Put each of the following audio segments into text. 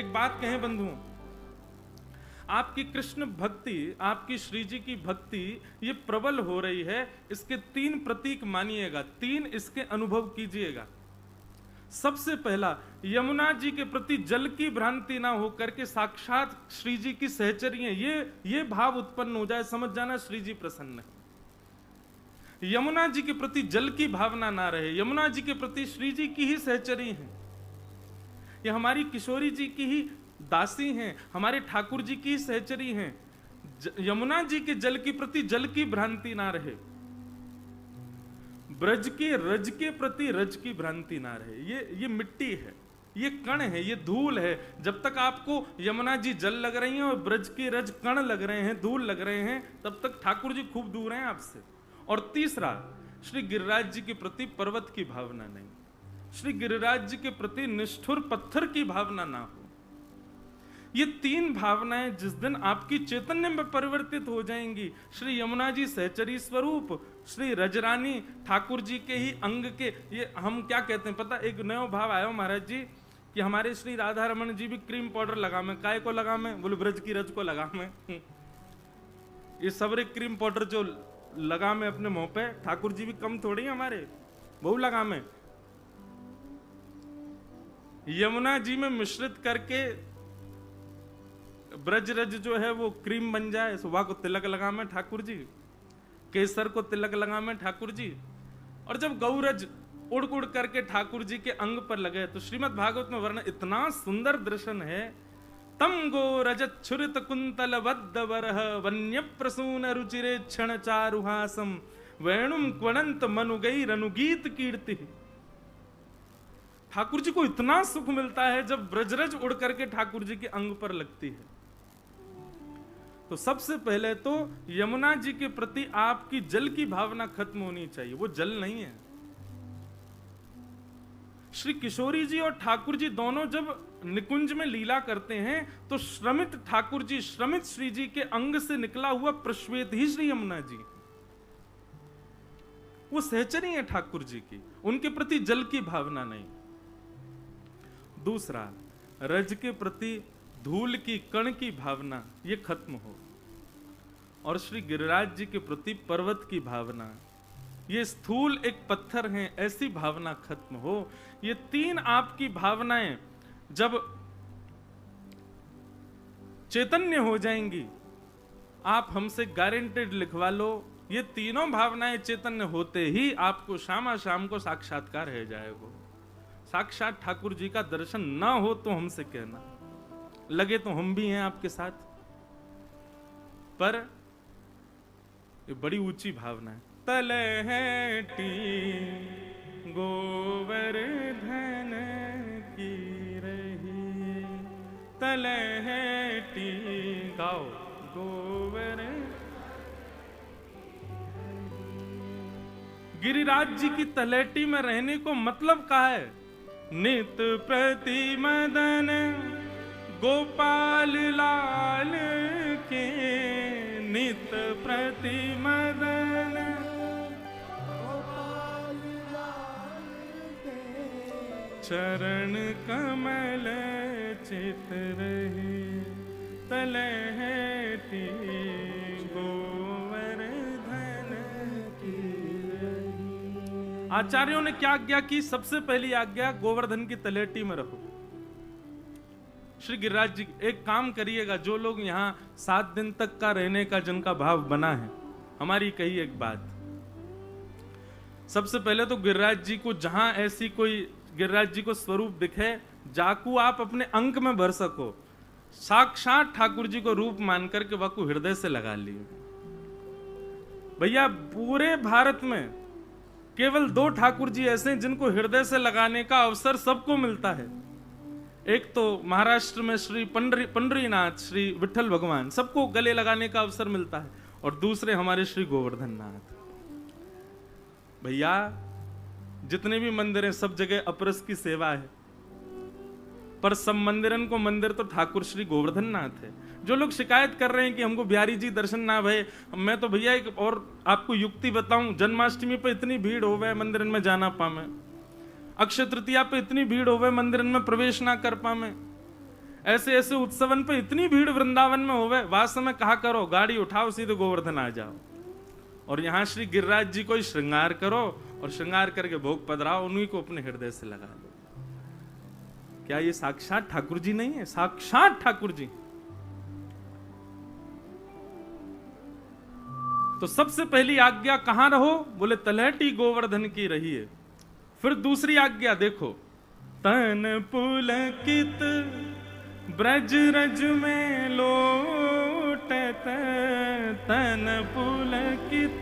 एक बात कहें बंधुओं, आपकी कृष्ण भक्ति, आपकी श्री जी की भक्ति ये प्रबल हो रही है, इसके 3 प्रतीक मानिएगा, 3 इसके अनुभव कीजिएगा। सबसे पहला, यमुना जी के प्रति जल की भ्रांति ना होकर के साक्षात श्री जी की सहचरी हैं, ये भाव उत्पन्न हो जाए, समझ जाना श्री जी प्रसन्न है। यमुना जी के प्रति जल की भावना ना रहे, यमुना जी के प्रति श्री जी की ही सहचरी हैं, ये हमारी किशोरी जी की ही दासी हैं, हमारे ठाकुर जी की सहचरी हैं। यमुना जी के जल की प्रति जल की भ्रांति ना रहे, ब्रज के रज के प्रति रज की भ्रांति ना रहे। ये मिट्टी है, ये कण है, ये धूल है। जब तक आपको यमुना जी जल लग रही हैं और ब्रज के रज कण लग रहे हैं, धूल लग रहे हैं, तब तक ठाकुर जी खूब दूर हैं आपसे। और तीसरा, श्री गिरिराज जी के प्रति पर्वत की भावना नहीं, श्री गिरिराज जी के प्रति निष्ठुर पत्थर की भावना ना हो। ये 3 भावनाएं जिस दिन आपकी चैतन्य में परिवर्तित हो जाएंगी, श्री यमुना जी सहचरी स्वरूप, श्री रजरानी ठाकुर जी के ही अंग के, ये हम क्या कहते हैं पता, एक नया भाव आया महाराज जी कि हमारे श्री राधा रमन जी भी क्रीम पाउडर लगा में, काय को लगा में, बोले ब्रज की रज को लगा में। ये सबरे क्रीम पाउडर जो लगा में अपने मुंह पे, ठाकुर जी भी कम थोड़ी हमारे, बहु लगा में। यमुना जी में मिश्रित करके ब्रज रज जो है वो क्रीम बन जाए, सुबह को तिलक लगा में ठाकुर जी, केसर को तिलक लगा में ठाकुर जी, और जब गौरज उड़ उड़ करके ठाकुर जी के अंग पर लगे तो श्रीमद् भागवत में वर्णन इतना सुंदर दर्शन है। तम गौरज छुरित कुंतल बद्ध वरह वन्य प्रसून रुचिरे क्षण चारुहासम वेणुम क्वणंत मनुगैर अनुगीत कीर्ति। ठाकुर जी को इतना सुख मिलता है जब ब्रजरज उड़ करके ठाकुर जी के अंग पर लगती है। तो सबसे पहले तो यमुना जी के प्रति आपकी जल की भावना खत्म होनी चाहिए, वो जल नहीं है। श्री किशोरी जी और ठाकुर जी दोनों जब निकुंज में लीला करते हैं तो श्रमित ठाकुर जी, श्रमित श्री जी के अंग से निकला हुआ प्रश्वेत ही श्री यमुना जी, वो सहचरी है ठाकुर जी की, उनके प्रति जल की भावना नहीं। दूसरा, रज के प्रति धूल की कण की भावना ये खत्म हो, और श्री गिरिराज जी के प्रति पर्वत की भावना, ये स्थूल एक पत्थर हैं, ऐसी भावना खत्म हो। ये 3 आपकी भावनाएं जब चैतन्य हो जाएंगी, आप हमसे गारंटेड लिखवा लो, ये तीनों भावनाएं चैतन्य होते ही आपको शाम को साक्षात्कार हो जाएगा। साक्षात ठाकुर जी का दर्शन ना हो तो हमसे कहना, लगे तो हम भी हैं आपके साथ, पर ये बड़ी ऊंची भावना है। तलहटी गोवर्धन की रही, तलहटी गाओ गोवर्धन। गिरिराज जी की तलहटी में रहने को मतलब क्या है? नित प्रति मदन गोपाल लाल के, नित प्रति मदन गोपाल लाल के, चरण कमल चित रहे, तलहटी गोवर्धन की रही। आचार्यों ने क्या आज्ञा की? सबसे पहली आज्ञा, गोवर्धन की तलहटी में रहो। श्री गिरिराज जी एक काम करिएगा, जो लोग यहाँ 7 दिन तक का रहने का जिनका भाव बना है, हमारी कही एक बात, सबसे पहले तो गिरिराज जी को जहां ऐसी कोई गिरिराज जी को स्वरूप दिखे, जाकू आप अपने अंक में भर सको, साक्षात ठाकुर जी को रूप मान करके वाकू हृदय से लगा लिए। भैया पूरे भारत में केवल 2 ठाकुर जी ऐसे हैं जिनको हृदय से लगाने का अवसर सबको मिलता है। एक तो महाराष्ट्र में श्री पंडरीनाथ, श्री विठल भगवान, सबको गले लगाने का अवसर मिलता है, और दूसरे हमारे श्री गोवर्धन नाथ। भैया जितने भी मंदिर हैं सब जगह अपरस की सेवा है, पर सब मंदिरन को मंदिर तो ठाकुर श्री गोवर्धन नाथ है। जो लोग शिकायत कर रहे हैं कि हमको बिहारी जी दर्शन ना भय, मैं तो भैया एक और आपको युक्ति बताऊं, जन्माष्टमी पे इतनी भीड़ हो गए मंदिरन में जाना पावे, अक्षय तृतीया पे इतनी भीड़ हो गए मंदिरन में प्रवेश ना कर पावे, ऐसे ऐसे उत्सवन पे इतनी भीड़ वृंदावन में होवे, वास्तव में कहा करो गाड़ी उठाओ सीधे गोवर्धन आ जाओ, और यहाँ श्री गिरिराज जी को ही श्रृंगार करो और श्रृंगार करके भोग पधराओ, उन्हीं को अपने हृदय से लगा लो। क्या ये साक्षात ठाकुर जी नहीं है? साक्षात ठाकुर जी। तो सबसे पहली आज्ञा कहां रहो? बोले तलहटी गोवर्धन की रहिए। फिर दूसरी आज्ञा देखो, तन पुलकित ब्रज रज में लोटत, तन पुलकित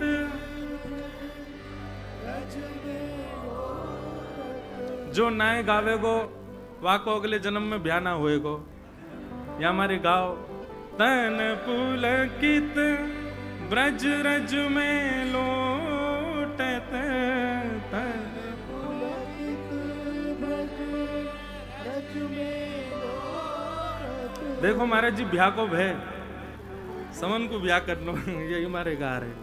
जो नाय गावेगो वाको अगले जन्म में ब्याह ना होएगो, या हमारे गाओ तन पुलकित ब्रज रज में लोटत, तन पुलकित ब्रज रज में लोटत। देखो महाराज जी ब्याह को भय, समन को ब्याह करना यही हमारे गा रहे।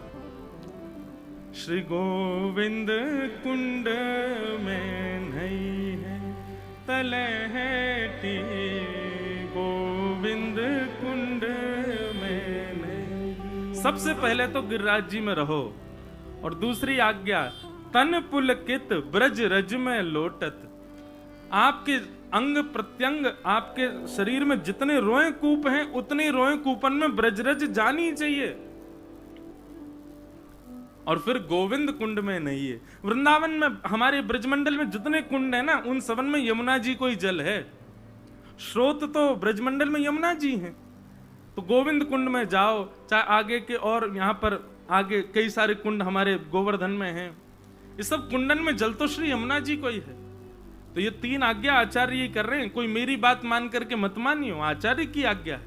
श्री गोविंद कुंड में नहीं है तलहटी, गोविंद कुंड में नहीं। सबसे पहले तो गिरिराज जी में रहो, और दूसरी आज्ञा तन पुलकित ब्रज रज में लोटत। आपके अंग प्रत्यंग, आपके शरीर में जितने रोए कूप हैं उतने रोए कूपन में ब्रजरज जानी चाहिए। और फिर गोविंद कुंड में नहीं है। वृंदावन में हमारे ब्रजमंडल में जितने कुंड है ना, उन सबन में यमुना जी को ही जल है। स्रोत तो ब्रजमंडल में यमुना जी हैं। तो गोविंद कुंड में जाओ, चाहे आगे के और यहाँ पर आगे कई सारे कुंड हमारे गोवर्धन में हैं। इस सब कुंडन में जल तो श्री यमुना जी को ही है। तो ये तीन आज्ञा आचार्य ही कर रहे हैं, कोई मेरी बात मान करके मत मानियो, आचार्य की आज्ञा है।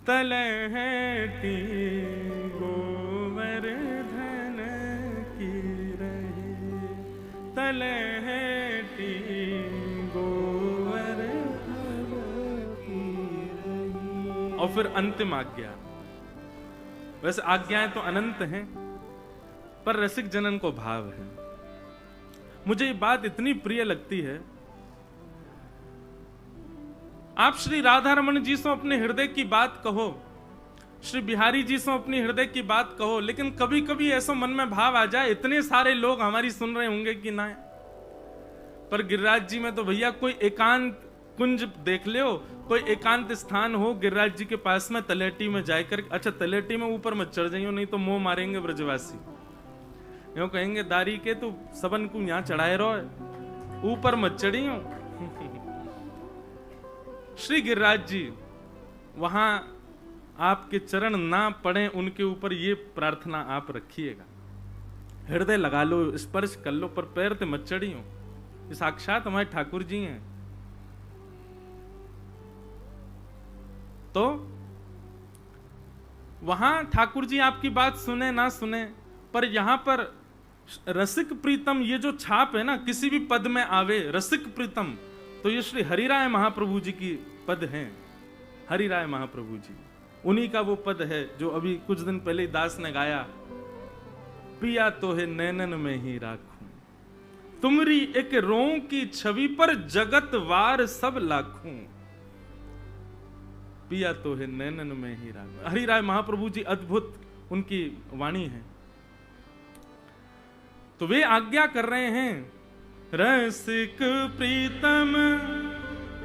तलहटी गोवर्धन की रही, तलहटी गोवर्धन की रही। और फिर अंतिम आज्ञा। वैसे आज्ञाएं तो अनंत हैं, पर रसिक जनन को भाव है। मुझे ये बात इतनी प्रिय लगती है। आप श्री राधा रमन जी से अपने हृदय की बात कहो, श्री बिहारी जी से अपनी हृदय की बात कहो, लेकिन कभी कभी ऐसा मन में भाव आ जाए, इतने सारे लोग हमारी सुन रहे होंगे कि ना, पर गिरिराज जी में तो भैया कोई एकांत कुंज देख ले, कोई एकांत स्थान हो गिरिराज जी के पास में, तलेटी में जाकर। अच्छा तलेटी में ऊपर मत चढ़ जाइयो, नहीं तो मोह मारेंगे ब्रजवासी। यूं कहेंगे दारी के तू सबन को यहाँ चढ़ाए रहो, ऊपर मत चढ़ियो। श्री गिरिराज जी वहां आपके चरण ना पड़े, उनके ऊपर ये प्रार्थना आप रखिएगा। हृदय लगा लो, स्पर्श कर लो, पर पैर ते मत चढ़ियो। ये साक्षात हमारे ठाकुर जी हैं। तो वहां ठाकुर जी आपकी बात सुने ना सुने, पर यहां पर रसिक प्रीतम ये जो छाप है ना, किसी भी पद में आवे रसिक प्रीतम, तो ये श्री हरिराय महाप्रभु जी की पद हैं। हरिराय महाप्रभु जी, उन्हीं का वो पद है जो अभी कुछ दिन पहले दास ने गाया। पिया तो है नैनन में ही राखूं, तुमरी एक रों की छवि पर जगत वार सब लाखूं। पिया तो है नैनन में ही राखूं। हरिराय महाप्रभु जी अद्भुत उनकी वाणी है। तो वे आज्ञा कर रहे हैं, रसिक प्रीतम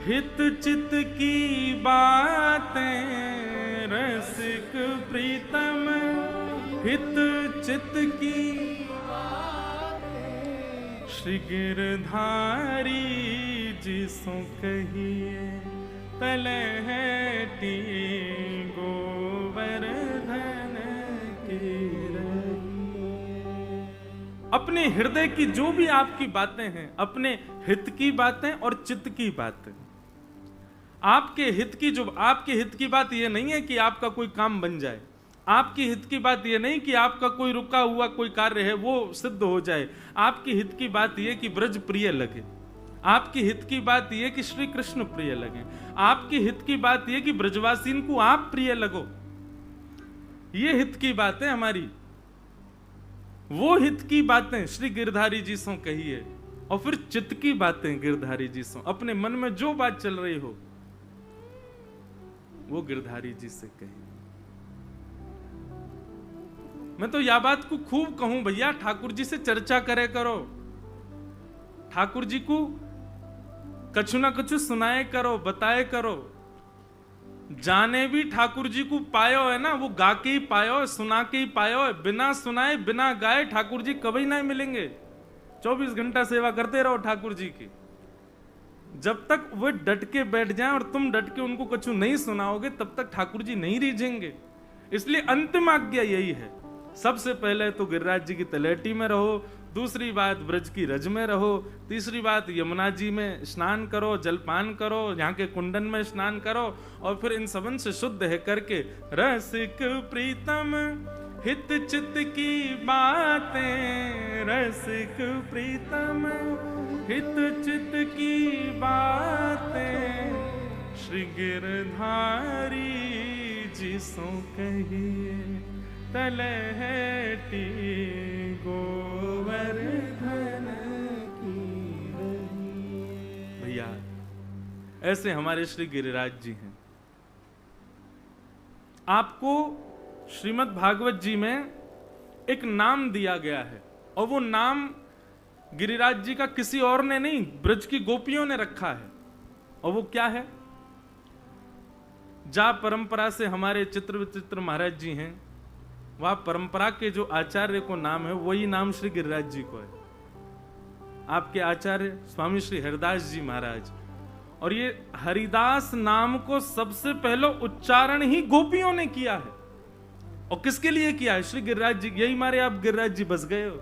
हित चित की बातें, रसिक प्रीतम हित चित की बातें, श्री गिरधारी जिसो कहिए तलहटी गोवर्धन की रही। अपने हृदय की जो भी आपकी बातें हैं, अपने हित की बातें और चित्त की बातें, आपके हित की जो आपके हित की बात यह नहीं है कि आपका कोई काम बन जाए, आपकी हित की बात यह नहीं कि आपका कोई रुका हुआ कोई कार्य है वो सिद्ध हो जाए, आपकी हित की बात यह कि ब्रज प्रिय लगे, आपकी हित की बात यह कि श्री कृष्ण प्रिय लगे, आपकी हित की बात यह कि ब्रजवासीन को आप प्रिय लगो। ये हित की बातें हमारी, वो हित की बातें श्री गिरधारी जी सो कहिए। और फिर चित्त की बातें गिरधारी जी सो, अपने मन में जो बात चल रही हो वो गिरधारी जी से कही। मैं तो यह बात को खूब कहूं भैया, ठाकुर जी से चर्चा करे करो, ठाकुर जी को कछु ना कछु सुनाए करो, बताए करो। जाने भी ठाकुर जी को पायो है ना, वो गा के ही पायो, सुना के ही पायो। बिना सुनाए बिना गाए ठाकुर जी कभी नहीं मिलेंगे। 24 घंटा सेवा करते रहो ठाकुर जी की, जब तक वो डट के बैठ जाएं और तुम डट के उनको कछु नहीं सुनाओगे तब तक ठाकुर जी नहीं रीझेंगे। इसलिए अंतिम आज्ञा यही है, सबसे पहले तो गिरिराज जी की तलेटी में रहो, दूसरी बात ब्रज की रज में रहो, तीसरी बात यमुना जी में स्नान करो, जलपान करो, यहाँ के कुंडन में स्नान करो, और फिर इन सबन से शुद्ध है करके रसिक प्रीतम हित चित की बातें, रसिक प्रीतम हित चित की बातें, श्री गिरधारी जी सो कहिए तलहटी गोवर्धन की रही। भैया ऐसे हमारे श्री गिरिराज जी हैं। आपको श्रीमद् भागवत जी में एक नाम दिया गया है, और वो नाम गिरिराज जी का किसी और ने नहीं, ब्रज की गोपियों ने रखा है। और वो क्या है? जा परंपरा से हमारे चित्र विचित्र महाराज जी हैं, वह परंपरा के जो आचार्य को नाम है वही नाम श्री गिरिराज जी को है। आपके आचार्य स्वामी श्री हरिदास जी महाराज, और ये हरिदास नाम को सबसे पहले उच्चारण ही गोपियों ने किया है। और किसके लिए किया है? श्री गिरिराज जी। यही मारे आप गिरिराज जी बस गए हो।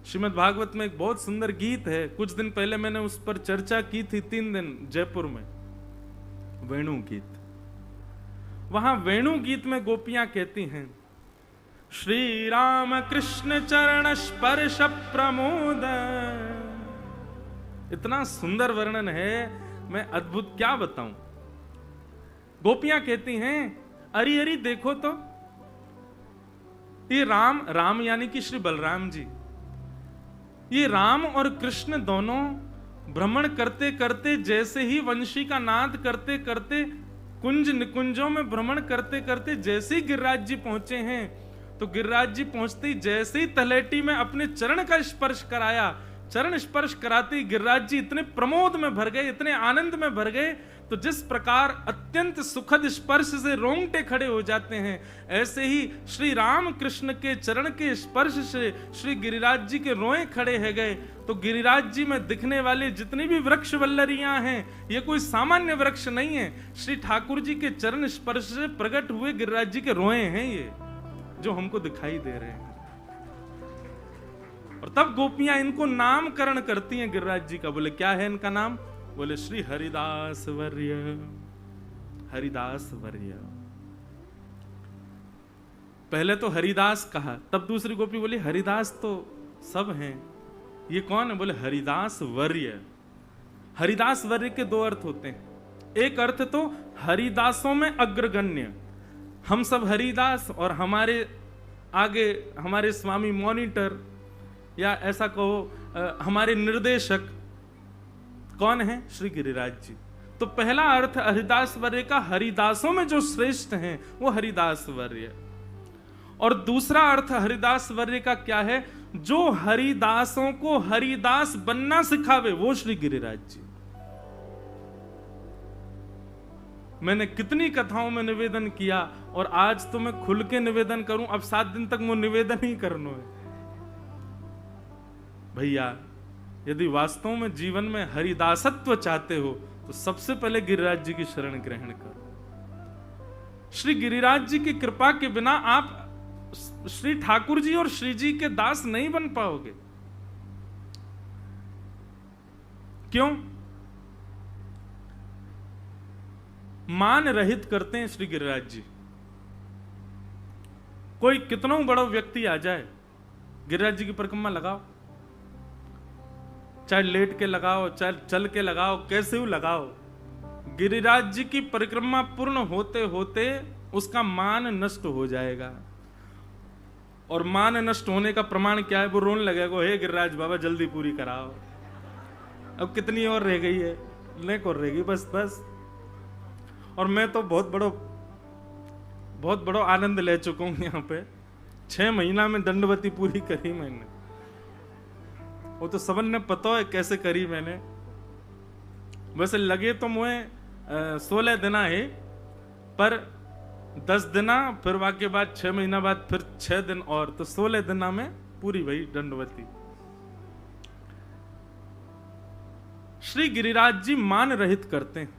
श्रीमद् भागवत में एक बहुत सुंदर गीत है, कुछ दिन पहले मैंने उस पर चर्चा की थी, 3 दिन जयपुर में, वेणु गीत। वहां वेणु गीत में गोपियां कहती हैं, श्री राम कृष्ण चरण स्पर्श प्रमोद। इतना सुंदर वर्णन है, मैं अद्भुत क्या बताऊं। गोपियां कहती हैं, अरे अरे देखो तो, ये राम यानी कि श्री बलराम जी, ये राम और कृष्ण दोनों भ्रमण करते करते, जैसे ही वंशी का नाद करते करते, कुंज निकुंजों में भ्रमण करते करते जैसे ही गिरिराज जी पहुंचे हैं, तो गिरिराज जी पहुंचते ही जैसे ही तलेटी में अपने चरण का स्पर्श कराया, चरण स्पर्श कराते ही गिरिराज जी इतने प्रमोद में भर गए, इतने आनंद में भर गए, तो जिस प्रकार अत्यंत सुखद स्पर्श से रोंगटे खड़े हो जाते हैं, ऐसे ही श्री राम कृष्ण के चरण के स्पर्श से श्री गिरिराज जी के रोए खड़े है गए। तो गिरिराज जी में दिखने वाले जितनी भी वृक्ष वल्लरियां हैं, ये कोई सामान्य वृक्ष नहीं है, श्री ठाकुर जी के चरण स्पर्श से प्रकट हुए गिरिराज जी के रोए हैं, ये जो हमको दिखाई दे रहे हैं। और तब गोपियां इनको नामकरण करती हैं गिरिराज जी का। बोले क्या है इनका नाम? बोले श्री हरिदास वर्य, हरिदास वर्य। पहले तो हरिदास कहा, तब दूसरी गोपी बोली हरिदास तो सब हैं, ये कौन है? बोले हरिदास वर्य। हरिदास वर्य के 2 अर्थ होते हैं। एक अर्थ तो हरिदासों में अग्रगण्य, हम सब हरिदास, और हमारे आगे हमारे स्वामी मॉनिटर, या ऐसा कहो हमारे निर्देशक कौन है? श्री गिरिराज जी। तो पहला अर्थ हरिदास वर्य का, हरिदासों में जो श्रेष्ठ हैं वो हरिदास वर्य। और दूसरा अर्थ हरिदास वर्य का क्या है? जो हरिदासों को हरिदास बनना सिखावे, वो श्री गिरिराज जी। मैंने कितनी कथाओं में निवेदन किया, और आज तो मैं खुल के निवेदन करूं, अब 7 दिन तक वो निवेदन ही करना है। भैया यदि वास्तव में जीवन में हरिदासत्व चाहते हो तो सबसे पहले गिरिराज जी की शरण ग्रहण करो। श्री गिरिराज जी की कृपा के बिना आप श्री ठाकुर जी और श्री जी के दास नहीं बन पाओगे। क्यों? मान रहित करते हैं श्री गिरिराज जी। कोई कितना बड़ा व्यक्ति आ जाए, गिरिराज जी की परिक्रमा लगाओ, चाहे लेट के लगाओ, चाहे चल के लगाओ, कैसे भी लगाओ, गिरिराज जी की परिक्रमा पूर्ण होते होते उसका मान नष्ट हो जाएगा। और मान नष्ट होने का प्रमाण क्या है? वो रोने लगेगा, हे गिरिराज बाबा जल्दी पूरी कराओ, अब कितनी और रह गई है। ले कर रहेगी बस बस। और मैं तो बहुत बड़ो आनंद ले चुका हूं यहाँ पे। 6 महीना में दंडवती पूरी करी मैंने। वो तो सबन ने पता है कैसे करी मैंने। वैसे लगे तो मुझे 16 दिना है, पर 10 दिना, फिर वाके बाद 6 महीना बाद फिर 6 दिन और, तो 16 दिना में पूरी भई दंडवती। श्री गिरिराज जी मान रहित करते हैं।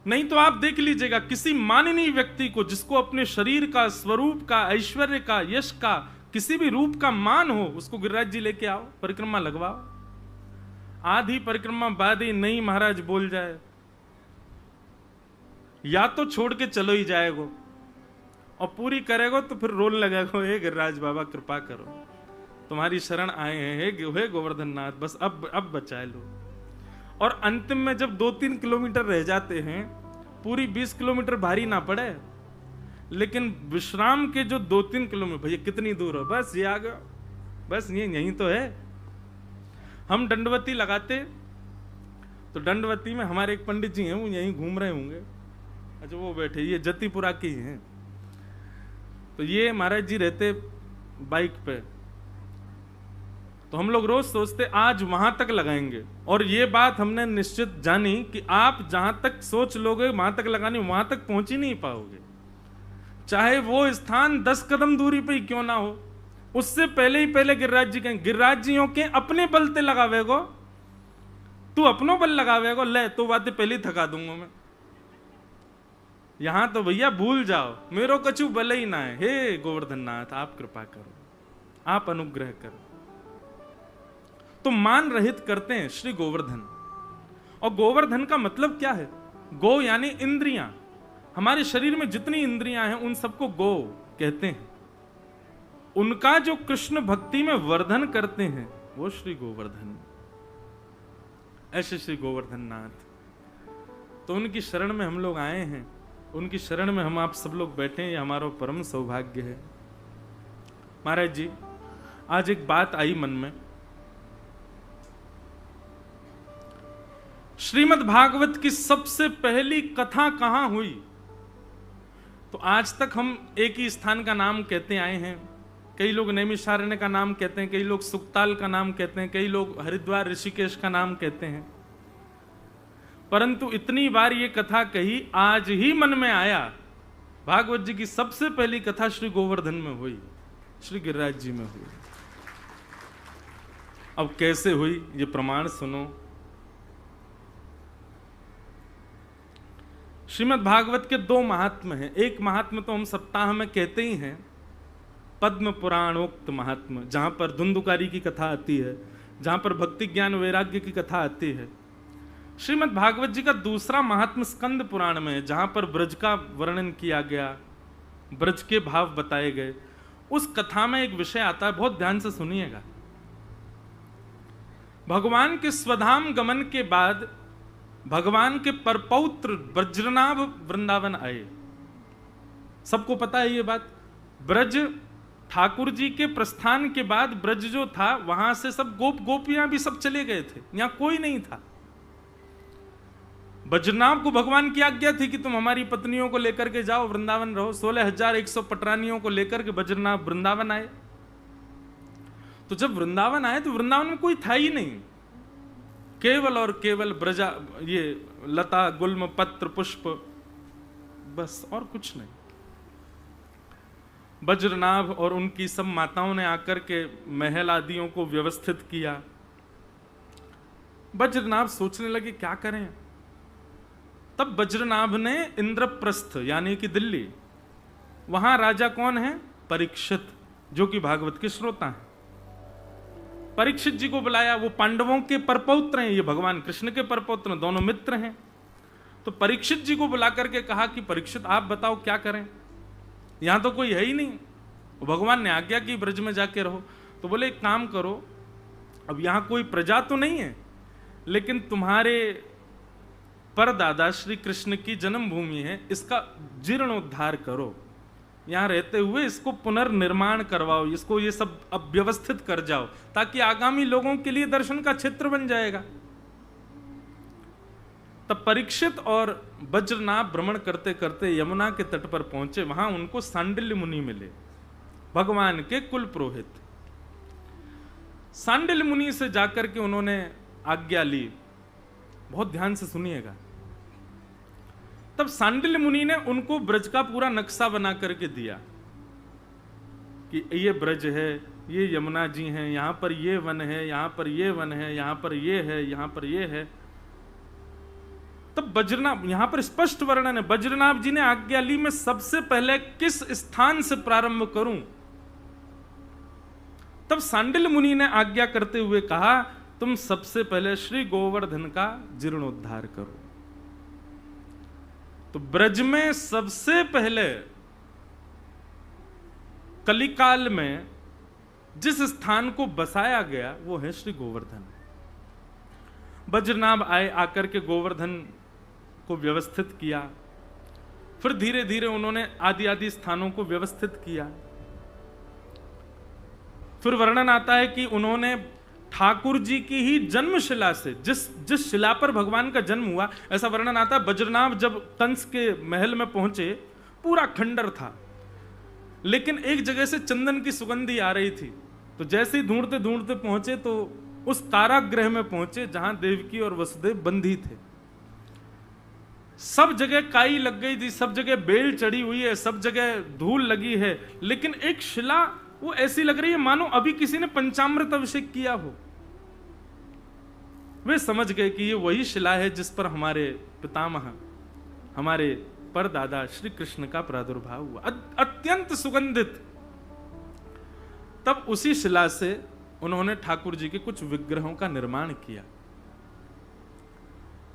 नहीं तो आप देख लीजिएगा किसी माननीय व्यक्ति को, जिसको अपने शरीर का, स्वरूप का, ऐश्वर्य का, यश का, किसी भी रूप का मान हो, उसको गिरिराज जी लेके आओ, परिक्रमा लगवाओ। आधी परिक्रमा बाद ही नहीं महाराज बोल जाए, या तो छोड़ के चलो ही जाएगो, और पूरी करेगो तो फिर रोने लगेगो, हे गिरिराज बाबा कृपा करो, तुम्हारी शरण आए हैं, हे गोवर्धन नाथ, बस अब बचा लो। और अंतिम में जब 2-3 किलोमीटर रह जाते हैं, पूरी 20 किलोमीटर भारी ना पड़े, लेकिन विश्राम के जो 2-3 किलोमीटर, भैया कितनी दूर हो, बस ये आ गया, बस ये यहीं तो है। हम दंडवती लगाते तो दंडवती में हमारे एक पंडित जी हैं, वो यहीं घूम रहे होंगे, अच्छा वो बैठे, ये जतिपुरा के ही हैं। तो ये महाराज जी रहते बाइक पे, तो हम लोग रोज सोचते आज वहां तक लगाएंगे, और ये बात हमने निश्चित जानी कि आप जहां तक सोच लोगे वहां तक लगानी, वहां तक पहुंच ही नहीं पाओगे। चाहे वो स्थान 10 कदम दूरी पे ही क्यों ना हो, उससे पहले ही पहले गिरिराज जी कहें, गिरिराज जियों के अपने बल ते लगावेगो, तू अपनो बल लगावेगो, ले तो बातें पहले ही थका दूंगा मैं। यहां तो भैया भूल जाओ, मेरो कछु बल ही ना है। हे गोवर्धन नाथ आप कृपा करो, आप अनुग्रह करो। तो मान रहित करते हैं श्री गोवर्धन। और गोवर्धन का मतलब क्या है? गो यानी इंद्रियां। हमारे शरीर में जितनी इंद्रियां हैं उन सबको गो कहते हैं। उनका जो कृष्ण भक्ति में वर्धन करते हैं वो श्री गोवर्धन, ऐसे श्री गोवर्धन नाथ। तो उनकी शरण में हम लोग आए हैं, उनकी शरण में हम आप सब लोग बैठे हैं, ये हमारा परम सौभाग्य है। महाराज जी आज एक बात आई मन में, श्रीमद् भागवत की सबसे पहली कथा कहां हुई? तो आज तक हम एक ही स्थान का नाम कहते आए हैं। कई लोग नैमिषारण्य का नाम कहते हैं, कई लोग सुक्ताल का नाम कहते हैं, कई लोग हरिद्वार ऋषिकेश का नाम कहते हैं। परंतु इतनी बार ये कथा कही, आज ही मन में आया भागवत जी की सबसे पहली कथा श्री गोवर्धन में हुई, श्री गिरिराज जी में हुई। अब कैसे हुई ये प्रमाण सुनो। श्रीमद् भागवत के 2 महात्म हैं। एक महात्म तो हम सप्ताह में कहते ही हैं, पद्म पुराणोक्त महात्म, जहां पर धुंधुकारी की कथा आती है, जहां पर भक्ति ज्ञान वैराग्य की कथा आती है। श्रीमद् भागवत जी का दूसरा महात्म स्कंद पुराण में है, जहां पर ब्रज का वर्णन किया गया, ब्रज के भाव बताए गए। उस कथा में एक विषय आता है, बहुत ध्यान से सुनिएगा। भगवान के स्वधाम गमन के बाद भगवान के परपौत्र ब्रजनाभ वृंदावन आए। सबको पता है ये बात। ब्रज ठाकुर जी के प्रस्थान के बाद ब्रज जो था, वहां से सब गोप गोपियां भी सब चले गए थे, यहां कोई नहीं था। ब्रजनाभ को भगवान की आज्ञा थी कि तुम हमारी पत्नियों को लेकर के जाओ, वृंदावन रहो। 16,100 पटरानियों को लेकर के ब्रजनाभ वृंदावन आए। तो जब वृंदावन आए तो वृंदावन में कोई था ही नहीं, केवल और केवल ब्रजा, ये लता गुल्म पत्र पुष्प, बस और कुछ नहीं। ब्रजनाभ और उनकी सब माताओं ने आकर के महल आदियों को व्यवस्थित किया। ब्रजनाभ सोचने लगे क्या करें। तब ब्रजनाभ ने इंद्रप्रस्थ यानी कि दिल्ली, वहां राजा कौन है? परीक्षित, जो कि भागवत के श्रोता हैं। परीक्षित जी को बुलाया। वो पांडवों के परपौत्र हैं, ये भगवान कृष्ण के परपौत्र, दोनों मित्र हैं। तो परीक्षित जी को बुला करके कहा कि परीक्षित आप बताओ क्या करें, यहां तो कोई है ही नहीं। भगवान ने आज्ञा की ब्रज में जाके रहो। तो बोले एक काम करो, अब यहां कोई प्रजा तो नहीं है, लेकिन तुम्हारे परदादा श्री कृष्ण की जन्मभूमि है, इसका जीर्णोद्धार करो, यहां रहते हुए इसको पुनर्निर्माण करवाओ, इसको ये सब अब व्यवस्थित कर जाओ, ताकि आगामी लोगों के लिए दर्शन का क्षेत्र बन जाएगा। तब परीक्षित और वज्रनाभ भ्रमण करते करते यमुना के तट पर पहुंचे। वहां उनको सांडिल्य मुनि मिले, भगवान के कुल पुरोहित। सांडिल्य मुनि से जाकर के उन्होंने आज्ञा ली। बहुत ध्यान से सुनिएगा। तब सांडिल्य मुनि ने उनको ब्रज का पूरा नक्शा बना करके दिया कि ये ब्रज है, ये यमुना जी हैं, यहां पर ये वन है, यहां पर ये वन है, यहां पर ये है, यहां पर ये है। तब वज्रनाभ, यहां पर स्पष्ट वर्णन है, वज्रनाभ जी ने आज्ञा ली, मैं सबसे पहले किस स्थान से प्रारंभ करूं? तब सांडिल्य मुनि ने आज्ञा करते हुए कहा, तुम सबसे पहले श्री गोवर्धन का जीर्णोद्धार करो। तो ब्रज में सबसे पहले कलिकाल में जिस स्थान को बसाया गया वो है श्री गोवर्धन। वज्रनाभ आए, आकर के गोवर्धन को व्यवस्थित किया। फिर धीरे धीरे उन्होंने आदि आदि स्थानों को व्यवस्थित किया। फिर वर्णन आता है कि उन्होंने ठाकुर जी की ही जन्मशिला से, जिस शिला पर भगवान का जन्म हुआ, ऐसा वर्णन आता है, वज्रनाभ जब कंस के महल में पहुंचे, पूरा खंडर था, लेकिन एक जगह से चंदन की सुगंधी आ रही थी। तो जैसे ही ढूंढते ढूंढते पहुंचे तो उस कारागृह में पहुंचे जहां देवकी और वसुदेव बंधी थे। सब जगह काई लग गई थी, सब जगह बेल चढ़ी हुई है, सब जगह धूल लगी है, लेकिन एक शिला वो ऐसी लग रही है मानो अभी किसी ने पंचामृत अभिषेक किया हो। वे समझ गए कि ये वही शिला है जिस पर हमारे पितामह, हमारे परदादा श्री कृष्ण का प्रादुर्भाव हुआ, अत्यंत सुगंधित। तब उसी शिला से उन्होंने ठाकुर जी के कुछ विग्रहों का निर्माण किया,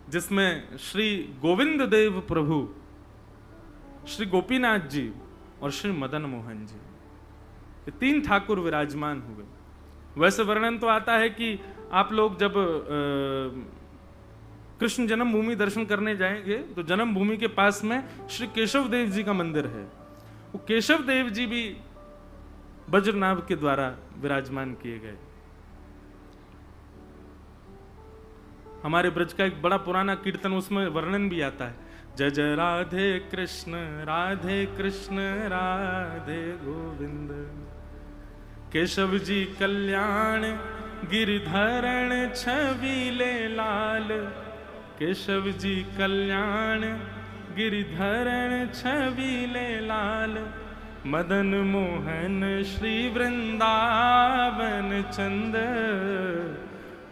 जिसमें श्री गोविंद देव प्रभु, श्री गोपीनाथ जी और श्री मदन मोहन जी, ये तीन ठाकुर विराजमान हुए। वैसे वर्णन तो आता है कि आप लोग जब कृष्ण जन्मभूमि दर्शन करने जाएंगे तो जन्मभूमि के पास में श्री केशव देव जी का मंदिर है। वो केशव देव जी भी वज्रनाभ के द्वारा विराजमान किए गए। हमारे ब्रज का एक बड़ा पुराना कीर्तन, उसमें वर्णन भी आता है, जय जय राधे कृष्ण राधे गोविंद, केशव जी कल्याण गिरधरण छबीले लाल, केशव जी कल्याण गिरधरण छबीले लाल, मदन मोहन श्री वृंदावन चंद,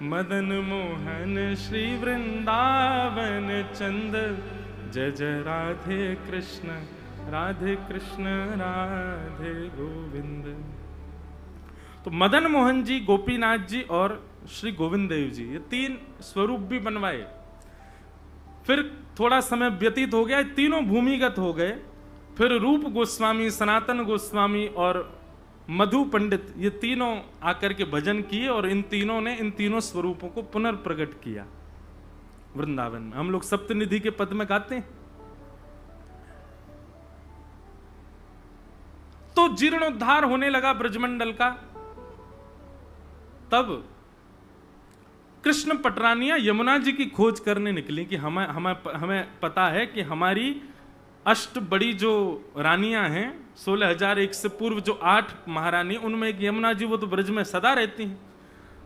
मदन मोहन श्री वृंदावन चंद, जय जय राधे कृष्ण राधे गोविंद। तो मदन मोहन जी, गोपीनाथ जी और श्री गोविंद देव जी, ये तीन स्वरूप भी बनवाए। फिर थोड़ा समय व्यतीत हो गया, तीनों भूमिगत हो गए। फिर रूप गोस्वामी, सनातन गोस्वामी और मधु पंडित, ये तीनों आकर के भजन किए और इन तीनों ने इन तीनों स्वरूपों को पुनर्प्रकट किया वृंदावन में। हम लोग सप्तनिधि के पद में गाते हैं। तो जीर्णोद्धार होने लगा ब्रजमंडल का। तब कृष्ण पटरानियां यमुना जी की खोज करने निकली कि हमें पता है कि हमारी अष्ट बड़ी जो रानियां हैं, 16,001 से पूर्व जो 8 महारानी, उनमें एक यमुना जी, वो तो ब्रज में सदा रहती हैं।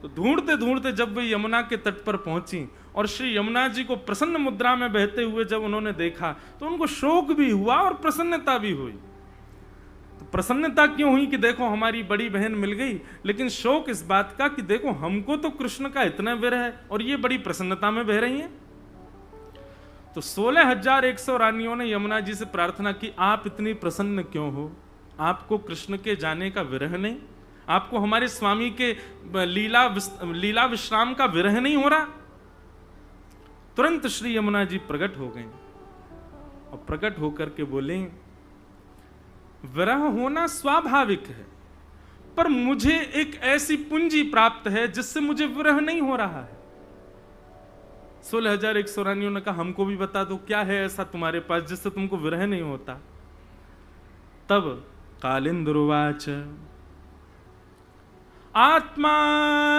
तो ढूंढते ढूंढते जब वे यमुना के तट पर पहुंची और श्री यमुना जी को प्रसन्न मुद्रा में बहते हुए जब उन्होंने देखा तो उनको शोक भी हुआ और प्रसन्नता भी हुई। तो प्रसन्नता क्यों हुई कि देखो हमारी बड़ी बहन मिल गई, लेकिन शोक इस बात का कि देखो हमको तो कृष्ण का इतना विरह है और ये बड़ी प्रसन्नता में बह रही हैं। तो 16,100 रानियों ने यमुना जी से प्रार्थना की, आप इतनी प्रसन्न क्यों हो? आपको कृष्ण के जाने का विरह नहीं? आपको हमारे स्वामी के लीला विश्राम का विरह नहीं हो रहा? तुरंत श्री यमुना जी प्रकट हो गए और प्रकट होकर के बोले, विरह होना स्वाभाविक है, पर मुझे एक ऐसी पूंजी प्राप्त है जिससे मुझे विरह नहीं हो रहा है। 16,100 रानियों ने कहा, हमको भी बता दो क्या है ऐसा तुम्हारे पास जिससे तुमको विरह नहीं होता। तब कालिंदुर्वाच, आत्मा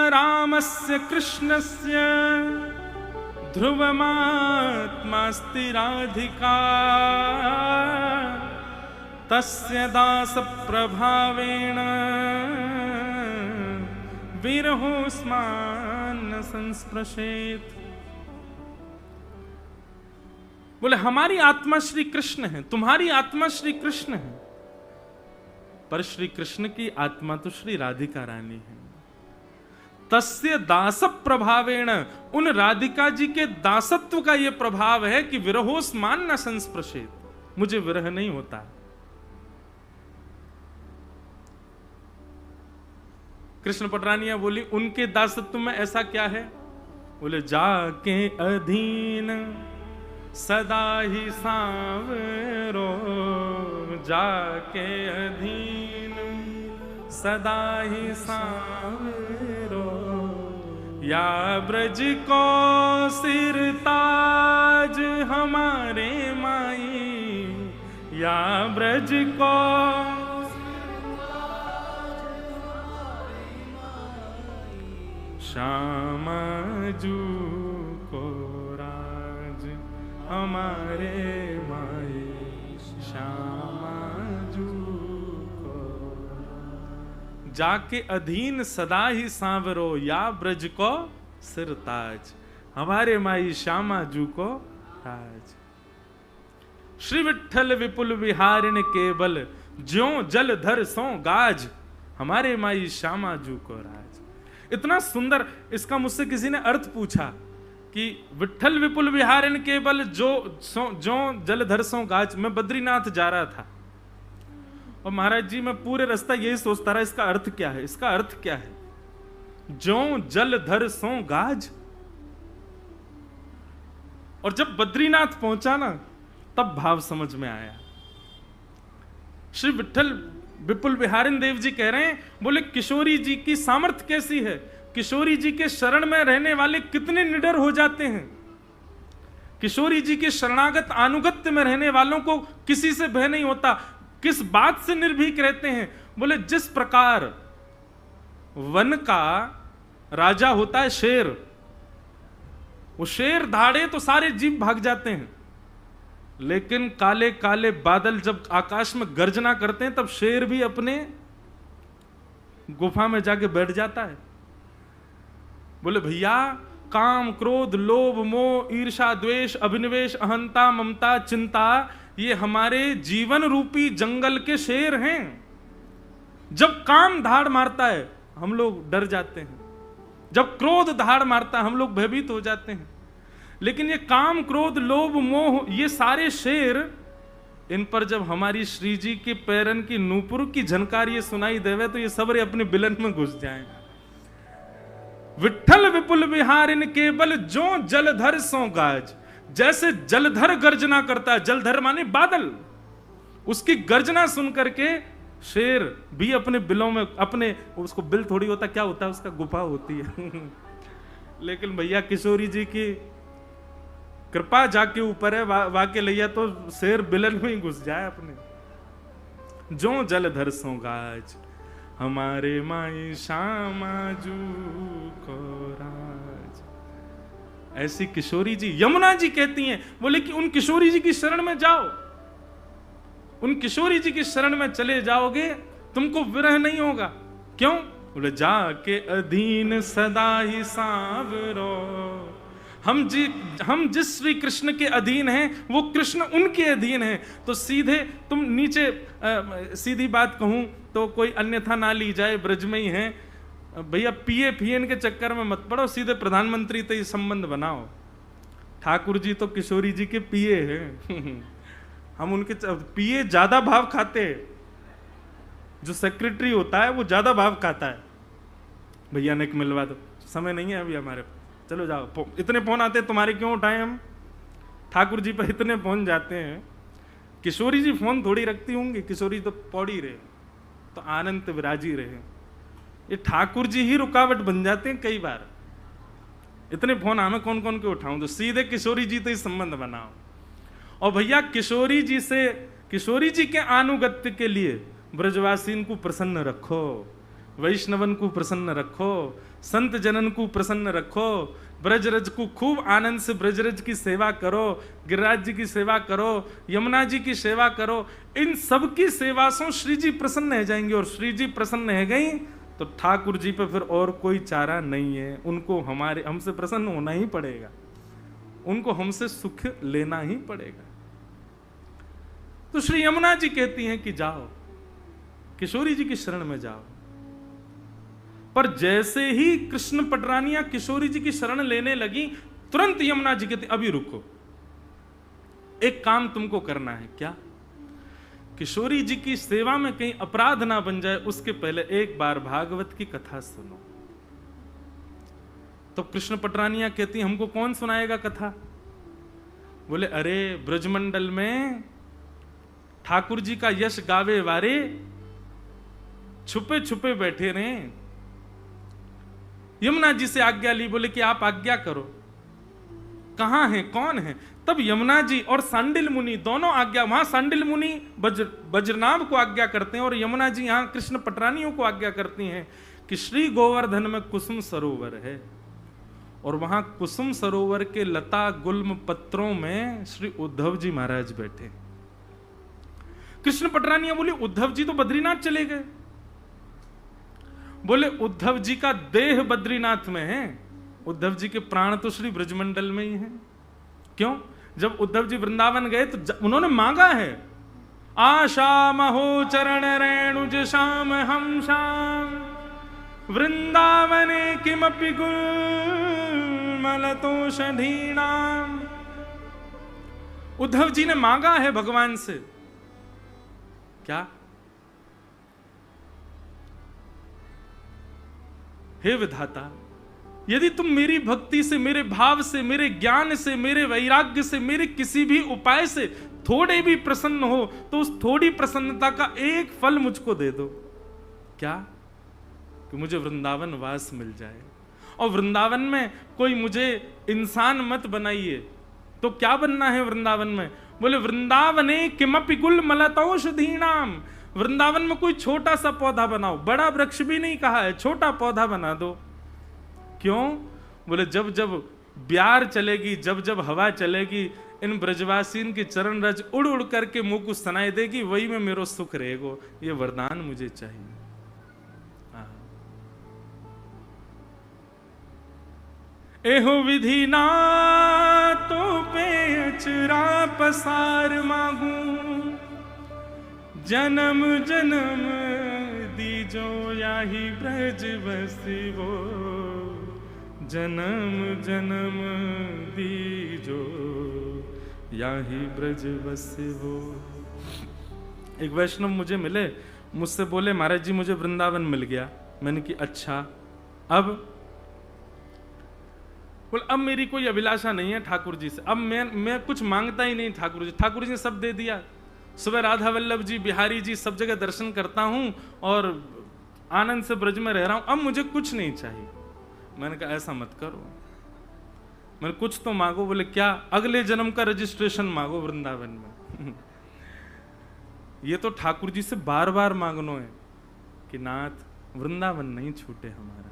रामस्य कृष्णस्य ध्रुवमात्मास्ति राधिका तस्य दास प्रभावेण विरहोस्मान् संस्पृशेत। बोले हमारी आत्मा श्री कृष्ण है, तुम्हारी आत्मा श्री कृष्ण है, पर श्री कृष्ण की आत्मा तो श्री राधिका रानी है। तस्य दास प्रभावेण, उन राधिका जी के दासत्व का यह प्रभाव है कि विरहोस्मान न संस्पृशेत, मुझे विरह नहीं होता। कृष्ण पटरानिया बोली उनके दासत्व में ऐसा क्या है? बोले जाके अधीन सदा ही सांवरो, जाके अधीन सदा ही सांवरो, या ब्रज को सिर ताज हमारे माई, या ब्रज को श्यामा जू को राज हमारे माई, श्यामा जू को जाके अधीन सदा ही सांवरो, या ब्रज को सिर ताज हमारे माई श्यामा जू को राज। श्री विठ्ठल विपुल विहारिण केवल, ज्यों जलधर सो गाज हमारे माई श्यामा जू को राज। इतना सुंदर इसका मुझसे किसी ने अर्थ पूछा कि विठ्ठल विपुल विहारिण केवल जो जलधर सो गाज। मैं बद्रीनाथ जा रहा था और महाराज जी मैं पूरे रास्ता यही सोचता रहा इसका अर्थ क्या है, इसका अर्थ क्या है? जो जलधर सो गाज। और जब बद्रीनाथ पहुंचा ना तब भाव समझ में आया। श्री विठ्ठल विपुल विहारिण देव जी कह रहे हैं, बोले किशोरी जी की सामर्थ्य कैसी है, किशोरी जी के शरण में रहने वाले कितने निडर हो जाते हैं, किशोरी जी के शरणागत अनुगत्य में रहने वालों को किसी से भय नहीं होता, किस बात से निर्भीक रहते हैं। बोले जिस प्रकार वन का राजा होता है शेर, वो शेर धाड़े तो सारे जीव भाग जाते हैं, लेकिन काले काले बादल जब आकाश में गर्जना करते हैं तब शेर भी अपने गुफा में जाके बैठ जाता है। बोले भैया काम क्रोध लोभ मोह ईर्षा द्वेष अभिनिवेश अहंता ममता चिंता ये हमारे जीवन रूपी जंगल के शेर हैं। जब काम धाड़ मारता है हम लोग डर जाते हैं, जब क्रोध धाड़ मारता है हम लोग भयभीत हो जाते हैं, लेकिन ये काम क्रोध लोभ मोह ये सारे शेर, इन पर जब हमारी श्री जी के पैरन की नूपुर की झनकार ये सुनाई देवे तो ये सबरे अपने बिलन में घुस जाएं। विठ्ठल विपुल विहारिण केवल जो जलधर सो गाज। जैसे जलधर गर्जना करता है, जलधर माने बादल, उसकी गर्जना सुन करके शेर भी अपने बिलों में, अपने उसको बिल थोड़ी होता क्या होता है उसका गुफा होती है लेकिन भैया किशोरी जी की कृपा जाके ऊपर है, वाके लिया तो शेर बिलन में ही घुस जाए अपने। जो जलधर सो गाज हमारे माई श्यामा जू को राज। ऐसी किशोरी जी, यमुना जी कहती हैं, बोले कि उन किशोरी जी की शरण में जाओ, उन किशोरी जी की शरण में चले जाओगे तुमको विरह नहीं होगा। क्यों? बोले जाके अधीन सदा ही सांवरो। हम जिस श्री कृष्ण के अधीन हैं वो कृष्ण उनके अधीन हैं। तो सीधे तुम नीचे सीधी बात कहूं तो कोई अन्यथा ना ली जाए, ब्रज में ही है भैया, पीए फियन के चक्कर में मत पड़ो, सीधे प्रधानमंत्री तो ये संबंध बनाओ। ठाकुर जी तो किशोरी जी के पीए हैं हम उनके पीए ज्यादा भाव खाते हैं, जो सेक्रेटरी होता है वो ज्यादा भाव खाता है। भैया ने मिलवा दो, समय नहीं है अभी हमारे, चलो जाओ। इतने फोन आते हैं तुम्हारे, क्यों उठाएं हम? ठाकुर जी पर इतने फोन जाते हैं। किशोरी जी फोन थोड़ी रखती होंगी, किशोरी तो पौड़ी रहे, तो आनंद विराजी रहे। ये ठाकुर जी ही रुकावट बन जाते हैं कई बार। इतने फोन हमें कौन कौन के उठाऊं, तो सीधे किशोरी जी तो ही संबंध बनाओ। और भैया किशोरी जी से, किशोरी जी के आनुगत्य के लिए ब्रजवासीन को प्रसन्न रखो, वैष्णवन को प्रसन्न रखो, संत जनन को प्रसन्न रखो, ब्रजरज को खूब आनंद से ब्रजरज की सेवा करो, गिरिराज जी की सेवा करो, यमुना जी की सेवा करो। इन सब की सेवा से श्री जी प्रसन्न हो जाएंगे, और श्री जी प्रसन्न है गई तो ठाकुर जी पे फिर और कोई चारा नहीं है। उनको हमसे प्रसन्न होना ही पड़ेगा, उनको हमसे सुख लेना ही पड़ेगा। तो श्री यमुना जी कहती हैं कि जाओ, किशोरी जी की शरण में जाओ। पर जैसे ही कृष्ण पटरानियां किशोरी जी की शरण लेने लगी, तुरंत यमुना जी कहती अभी रुको, एक काम तुमको करना है। क्या? किशोरी जी की सेवा में कहीं अपराध ना बन जाए, उसके पहले एक बार भागवत की कथा सुनो। तो कृष्ण पटरानियां कहती हमको कौन सुनाएगा कथा? बोले अरे ब्रजमंडल में ठाकुर जी का यश गावे वारे छुपे छुपे बैठे रहे। यमुना जी से आज्ञा ली, बोले कि आप आज्ञा करो। कहां है, कौन है? तब यमुना जी और सांडिल मुनि दोनों आज्ञा, वहां सांडिल मुनि वज्रनाभ को आज्ञा करते हैं और यमुना जी यहां कृष्ण पटरानियों को आज्ञा करती हैं कि श्री गोवर्धन में कुसुम सरोवर है, और वहां कुसुम सरोवर के लता गुल्म पत्रों में श्री उद्धव जी महाराज बैठे। कृष्ण पटरानियां बोली उद्धव जी तो बद्रीनाथ चले गए। बोले उद्धव जी का देह बद्रीनाथ में है, उद्धव जी के प्राण तो श्री ब्रजमंडल में ही हैं। क्यों? जब उद्धव जी वृंदावन गए तो उन्होंने मांगा है, आशा महो चरण रेणुज श्याम हम श्याम वृंदावने किमपि गुलमलतोषधीनाम। उद्धव जी ने मांगा है भगवान से। क्या? हे विधाता, यदि तुम मेरी भक्ति से, मेरे भाव से, मेरे ज्ञान से, मेरे वैराग्य से, मेरे किसी भी उपाय से थोड़े भी प्रसन्न हो, तो उस थोड़ी प्रसन्नता का एक फल मुझको दे दो। क्या? कि मुझे वृंदावन वास मिल जाए, और वृंदावन में कोई मुझे इंसान मत बनाइए। तो क्या बनना है वृंदावन में? बोले वृंदावने किमपि गुलमलतौषधीनाम, वृंदावन में कोई छोटा सा पौधा बनाओ, बड़ा वृक्ष भी नहीं कहा है, छोटा पौधा बना दो। क्यों? बोले जब जब ब्यार चलेगी, जब जब हवा चलेगी, इन ब्रजवासीन की चरण रज उड़ उड़ करके मुंह को सुनाई देगी, वही में मेरो सुख रहेगा। ये वरदान मुझे चाहिए। एहो विधि ना तो पे अचरा पसार मांगू, जन्म जन्म दीजो याही ब्रज बसिवो, जन्म जन्म दीजो याही ब्रज बसिवो। एक वैष्णव मुझे मिले, मुझसे बोले महाराज जी मुझे वृंदावन मिल गया। मैंने कि अच्छा, अब? बोले अब मेरी कोई अभिलाषा नहीं है ठाकुर जी से, अब मैं कुछ मांगता ही नहीं ठाकुर जी। ठाकुर जी ने सब दे दिया। सुबह राधा वल्लभ जी, बिहारी जी, सब जगह दर्शन करता हूं और आनंद से ब्रज में रह रहा हूं, अब मुझे कुछ नहीं चाहिए। मैंने कहा ऐसा मत करो, मैंने कुछ तो मांगो। बोले क्या? अगले जन्म का रजिस्ट्रेशन मांगो वृंदावन में। ये तो ठाकुर जी से बार बार मांगनो है कि नाथ वृंदावन नहीं छूटे हमारा।